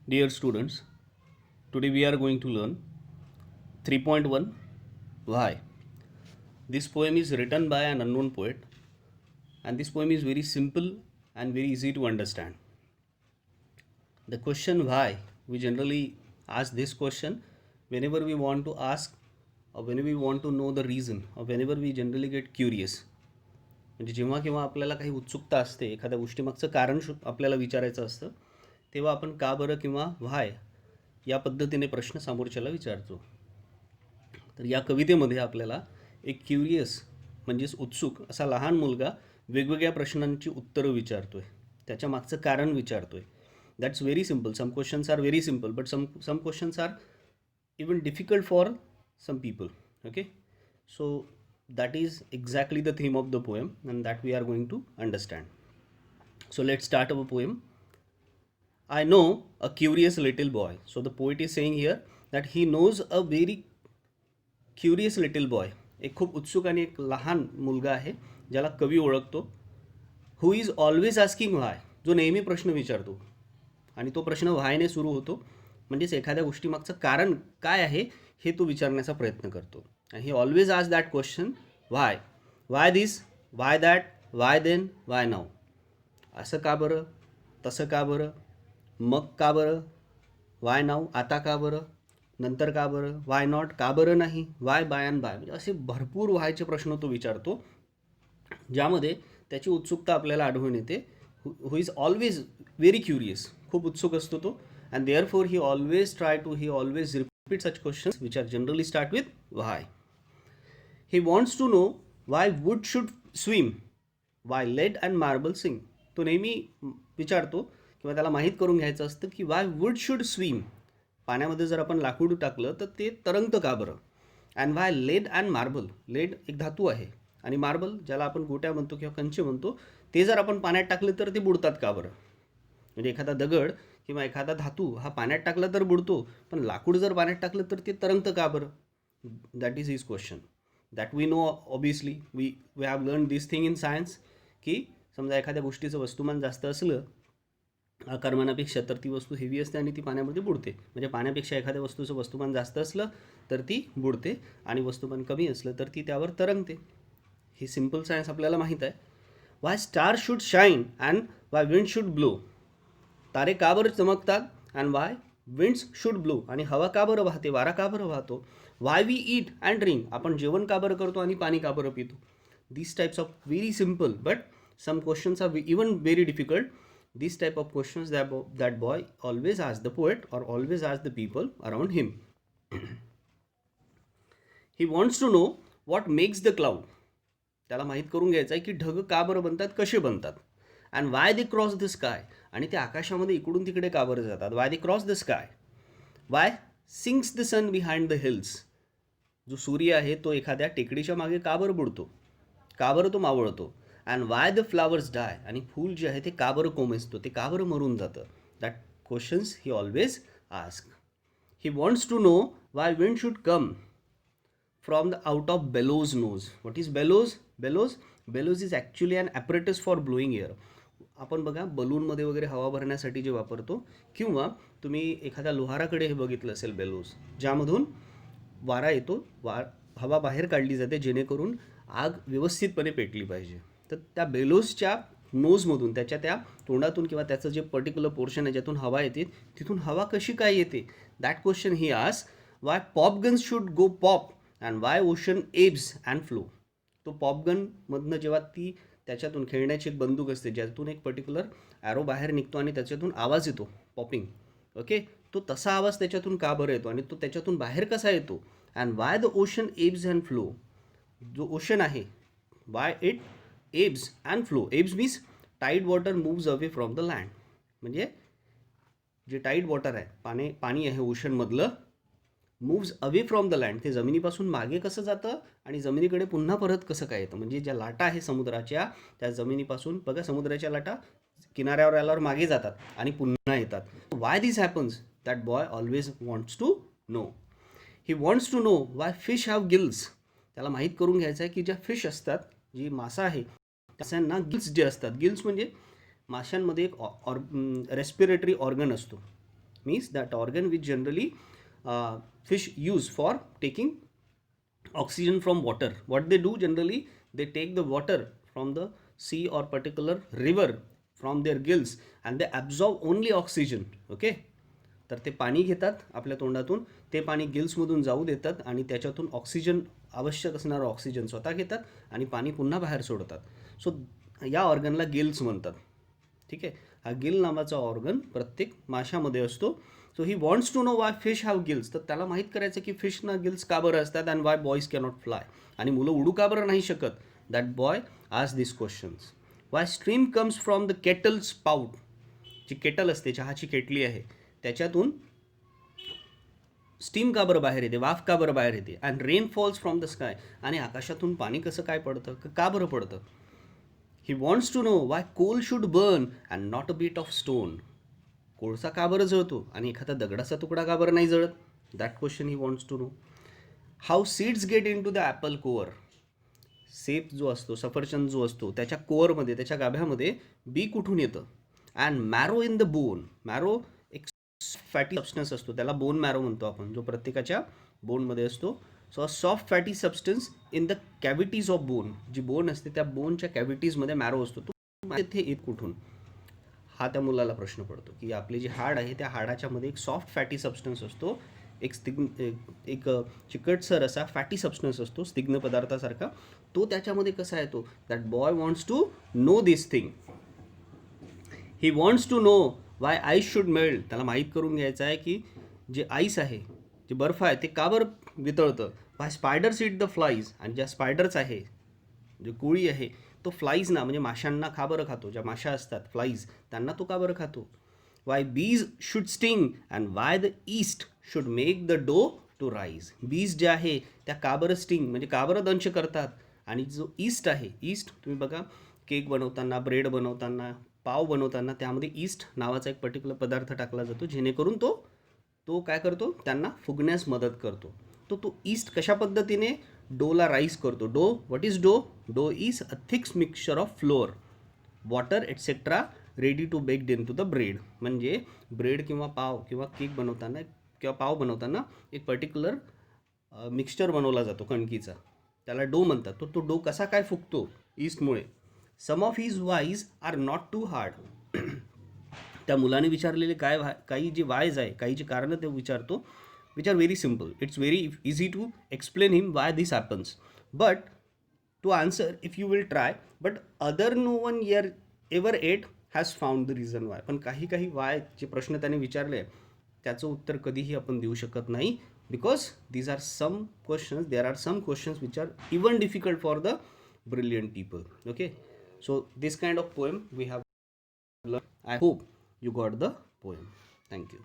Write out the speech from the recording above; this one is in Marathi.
Dear students, today we are going to learn 3.1 Why. This poem is written by an unknown poet, and this poem is very simple and very easy to understand. The question why, we generally ask this question whenever we want to ask or whenever we want to know the reason or whenever we generally get curious. म्हणजे जेव्हा केव्हा आपल्याला काही उत्सुकता असते, एखाद्या गोष्टीमागचं कारण आपल्याला विचारायचं असतं, तेव्हा आपण का बरं किंवा व्हाय या पद्धतीने प्रश्न समोरच्याला विचारतो. तर या कवितेमध्ये आपल्याला एक क्युरियस म्हणजेच उत्सुक असा लहान मुलगा वेगवेगळ्या प्रश्नांची उत्तरं विचारतोय, त्याच्या मागचं कारण विचारतोय. That's very simple. Some questions are very simple, but some questions are even difficult for some people. Okay, so that is exactly the theme of the poem and that we are going to understand. So let's start our poem. I know a curious little boy. So the poet is saying here that he knows a very curious little boy. एक खूप उत्सुक आणि एक लहान मुलगा आहे ज्याला कवी ओळखतो. हु इज ऑलवेज आस्किंग व्हाय, जो नेहमी प्रश्न विचारतो आणि तो प्रश्न व्हायने सुरू होतो. म्हणजेच एखाद्या गोष्टीमागचं कारण काय आहे हे तो विचारण्याचा प्रयत्न करतो. आणि ही ऑलवेज आज that question why. Why this, why that, why then, why now. असं का बरं, तसं का बरं, मग का बरं, व्हाय नाव, आता का बरं, नंतर का बरं, व्हाय नॉट, का बरं नाही, व्हाय बाय अँड बाय. म्हणजे असे भरपूर व्हायचे प्रश्न तो विचारतो, ज्यामध्ये त्याची उत्सुकता आपल्याला आढळून येते. Who is always very curious, खूप उत्सुक असतो तो. And therefore he always repeat such questions which are generally start with why. He wants to know why wood should swim, why lead and marble sink. तो नेहमी विचारतो किंवा त्याला माहीत करून घ्यायचं असतं की वाय वुड शुड स्विम, पाण्यामध्ये जर आपण लाकूड टाकलं तर ते तरंगतं का बरं. And why lead and marble, lead एक धातू आहे आणि मार्बल ज्याला आपण गोट्या म्हणतो किंवा कंचे म्हणतो, ते जर आपण पाण्यात टाकले तर ते बुडतात का बरं. म्हणजे एखादा दगड किंवा एखादा धातू हा पाण्यात टाकला तर बुडतो, पण लाकूड जर पाण्यात टाकलं तर ते तरंगतं का बरं. That is his question. That we know obviously, we have learn this thing in science, की समजा एखाद्या गोष्टीचं वस्तुमान जास्त असलं आकारमानापेक्षा तर ती वस्तू हेवी असते आणि ती पाण्यामध्ये बुडते. म्हणजे पाण्यापेक्षा एखाद्या वस्तूचं वस्तुमान जास्त असलं तर ती बुडते आणि वस्तुमान कमी असलं तर ती त्यावर तरंगते. ही सिम्पल सायन्स आपल्याला माहीत आहे. Why star should shine and why wind should blow. तारे का बरं चमकतात and why winds should blow. आणि हवा का बरं वाहते, वारा का बरं वाहतो. Why we eat and drink, आपण जेवण का बरं करतो आणि पाणी का बरं पितो. This types of very simple but some questions are even very difficult. These type of questions that boy always asks the poet or always asks the people around him. He wants to know what makes the cloud. त्याला माहीत करून घ्यायचं आहे की ढग का बरं बनतात, कसे बनतात. And why they cross the sky, आणि ते आकाशामध्ये इकडून तिकडे का बरं जातात. Why they cross the sky. Why sinks the sun behind the hills. जो सूर्य आहे तो एखाद्या टेकडीच्या मागे का बरं बुडतो, का बरं तो मावळतो. अँड वाय द फ्लावर्स डाय, आणि फूल जे आहे ते का बरं कोमेजतो, ते का बरं मरून जातं. That questions he always ask. He wants to know why wind should come from the out of bellows nose. What is bellows. Bellows is actually an apparatus for blowing air. आपण बघा बलूनमध्ये वगैरे हवा भरण्यासाठी जे वापरतो, किंवा तुम्ही एखाद्या लोहाराकडे हे बघितलं असेल बेलोज, ज्यामधून वारा येतो, हवा बाहेर काढली जाते जेणेकरून आग व्यवस्थितपणे पेटली पाहिजे. तर त्या बेलोजच्या नोजमधून, त्याच्या त्या तोंडातून किंवा त्याचं जे पर्टिक्युलर पोर्शन आहे ज्यातून हवा येते, तिथून हवा कशी काय येते. That question he ask. Why popguns should go pop and why ocean ebbs and flow. तो पॉपगनमधनं जेव्हा ती त्याच्यातून खेळण्याची एक बंदूक असते ज्यातून एक पर्टिक्युलर ॲरो बाहेर निघतो आणि त्याच्यातून आवाज येतो, पॉपिंग. ओके, तो तसा आवाज त्याच्यातून का बरं येतो आणि तो त्याच्यातून बाहेर कसा येतो. And why the ocean ebbs and flow. जो ओशन आहे, why it ebbs and flow. Ebbs means tide water moves away from the land. म्हणजे जे टाईड वॉटर आहे, पाणी आहे ओशनमधलं, moves away from the land, ते जमिनीपासून मागे कसं जातं आणि जमिनीकडे पुन्हा परत कसं काय येतं. म्हणजे ज्या लाटा आहे समुद्राच्या, त्या जमिनीपासून बघा, समुद्राच्या लाटा किनाऱ्यावर आल्यावर मागे जातात आणि पुन्हा येतात. Why this happens, that boy always wants to know. He wants to know why fish have gills. त्याला माहीत करून घ्यायचं आहे की ज्या फिश असतात, जी मासा आहे, त्यांना गिल्स जे असतात. गिल्स म्हणजे माशांमध्ये एक रेस्पिरेटरी ऑर्गन असतो. means that organ which generally fish use for taking oxygen from water. What they do generally, they take the water from the sea or particular river from their gills and they absorb only oxygen. Okay, तर ते पाणी घेतात आपल्या तोंडातून, ते पाणी गिल्समधून जाऊ देतात आणि त्याच्यातून ऑक्सिजन, आवश्यक असणारं ऑक्सिजन स्वतः घेतात आणि पाणी पुन्हा बाहेर सोडतात. सो या ऑर्गनला गिल्स म्हणतात. ठीक आहे, हा गिल नावाचा ऑर्गन प्रत्येक माशामध्ये असतो. So he wants to know why fish have gills. तर त्याला माहीत करायचं की फिशना गिल्स का बरं असतात and Y boys cannot fly. आणि मुलं उडू का बरं नाही शकत. दॅट बॉय आज this questions. Why stream comes from the kettle spout. जी केटल असते, चहाची केटली आहे, त्याच्यातून स्टीम का बरं बाहेर येते, वाफ का बरं बाहेर येते. And rain falls from the sky. आणि आकाशातून पाणी कसं काय पडतं, का बरं पडतं. He wants to know why coal should burn and not a bit of stone. कोळसा का बरं जळतो आणि एखादा दगडाचा तुकडा का बरं नाही जळत. That question he wants to know. How seeds get into the apple core. सेप जो असतो, सफरचंद जो असतो, त्याच्या कोअरमध्ये, त्याच्या गाभ्यामध्ये बी कुठून येतं. And marrow in the bone. Marrow एक फॅटी सबस्टन्स असतो, त्याला बोन मॅरो म्हणतो आपण, जो प्रत्येकाच्या बोनमध्ये असतो. So a soft fatty substance in the cavities of bone. जी बोन असते त्या बोनच्या कॅव्हिटीजमध्ये मॅरो असतो. तो इथे येत कुठून, हा त्या मुलाला प्रश्न पडतो. की आपले जे हाड आहे त्या हाडाच्या मध्ये एक सॉफ्ट फॅटी सबस्टन्स असतो, एक चिकटसर असा फॅटी सबस्टन्स असतो स्निग्ध पदार्थासारखा. तो त्याच्यामध्ये कसा येतो. That boy wants to know this thing. He wants to know why ice should melt. त्याला माहीत करून घ्यायचं आहे की जे आईस आहे, जे बर्फ आहे, ते का बरं वितळतं. Why spiders eat the flies. आणि ज्या स्पायडर्स आहे, जे कोळी आहे, तो फ्लाईजना म्हणजे माशांना का बरं खातो. ज्या माशा असतात फ्लाईज, त्यांना तो का बरं खातो. वाय बीज should sting and why the east should make the डो टू राईज. बीज जे आहे त्या का बरं स्टिंग म्हणजे का बरं दंश करतात. आणि जो ईस्ट आहे, ईस्ट तुम्ही बघा केक बनवताना, ब्रेड बनवताना, पाव बनवताना त्यामध्ये ईस्ट नावाचा एक पर्टिक्युलर पदार्थ टाकला जातो, जेणेकरून तो काय करतो, त्यांना फुगण्यास मदत करतो. तो ईस्ट कशा पद्धतीने डोला राईस करतो. डो, what is dough. Dough is a thicks mixture of flour, water etcetera ready to baked into the bread. म्हणजे ब्रेड किंवा पाव किंवा केक बनवताना किंवा पाव बनवताना एक पर्टिक्युलर मिक्सचर बनवला जातो कणकीचा, त्याला डो म्हणतात. तो डो कसा काय फुगतो, ईस्टमुळे. Some of his whys are not too hard. त्या मुलाने विचारलेले काही जे वायज आहे, काही जे कारणं ते विचारतो, which are very simple. It's very easy to explain him why this happens. But to answer if you will try, but other no one ever yet has found the reason why. पण काही वाय जे प्रश्न त्याने विचारले त्याचं उत्तर कधीही आपण देऊ शकत नाही. Because these are some questions, there are some questions which are even difficult for the brilliant people. Okay, so this kind of poem we have learned. I hope you got the poem. Thank you.